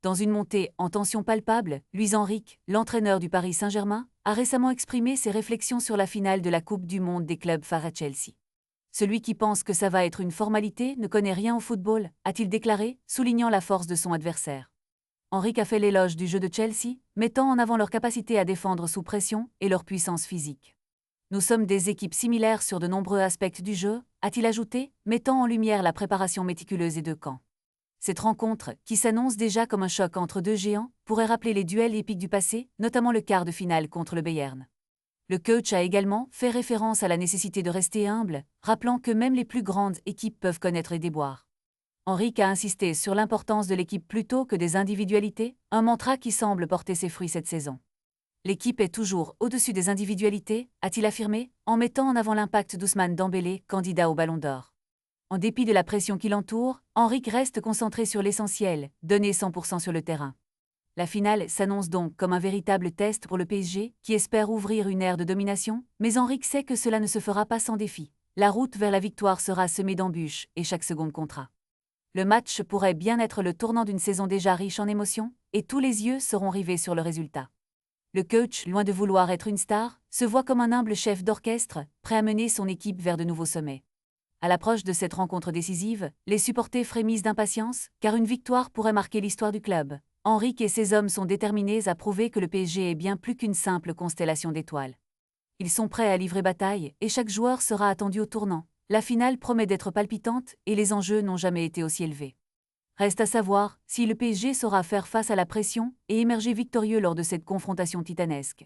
Dans une montée en tension palpable, Luis Enrique, l'entraîneur du Paris Saint-Germain, a récemment exprimé ses réflexions sur la finale de la Coupe du Monde des clubs phares à Chelsea. Celui qui pense que ça va être une formalité ne connaît rien au football, a-t-il déclaré, soulignant la force de son adversaire. Enrique a fait l'éloge du jeu de Chelsea, mettant en avant leur capacité à défendre sous pression et leur puissance physique. Nous sommes des équipes similaires sur de nombreux aspects du jeu, a-t-il ajouté, mettant en lumière la préparation méticuleuse des deux camps. Cette rencontre, qui s'annonce déjà comme un choc entre deux géants, pourrait rappeler les duels épiques du passé, notamment le quart de finale contre le Bayern. Le coach a également fait référence à la nécessité de rester humble, rappelant que même les plus grandes équipes peuvent connaître les déboires. Enrique a insisté sur l'importance de l'équipe plutôt que des individualités, un mantra qui semble porter ses fruits cette saison. L'équipe est toujours au-dessus des individualités, a-t-il affirmé, en mettant en avant l'impact d'Ousmane Dembélé, candidat au Ballon d'Or. En dépit de la pression qui l'entoure, Enrique reste concentré sur l'essentiel, donner 100% sur le terrain. La finale s'annonce donc comme un véritable test pour le PSG, qui espère ouvrir une ère de domination, mais Enrique sait que cela ne se fera pas sans défi. La route vers la victoire sera semée d'embûches et chaque seconde comptera. Le match pourrait bien être le tournant d'une saison déjà riche en émotions, et tous les yeux seront rivés sur le résultat. Le coach, loin de vouloir être une star, se voit comme un humble chef d'orchestre, prêt à mener son équipe vers de nouveaux sommets. À l'approche de cette rencontre décisive, les supporters frémissent d'impatience, car une victoire pourrait marquer l'histoire du club. Enrique et ses hommes sont déterminés à prouver que le PSG est bien plus qu'une simple constellation d'étoiles. Ils sont prêts à livrer bataille, et chaque joueur sera attendu au tournant. La finale promet d'être palpitante, et les enjeux n'ont jamais été aussi élevés. Reste à savoir si le PSG saura faire face à la pression et émerger victorieux lors de cette confrontation titanesque.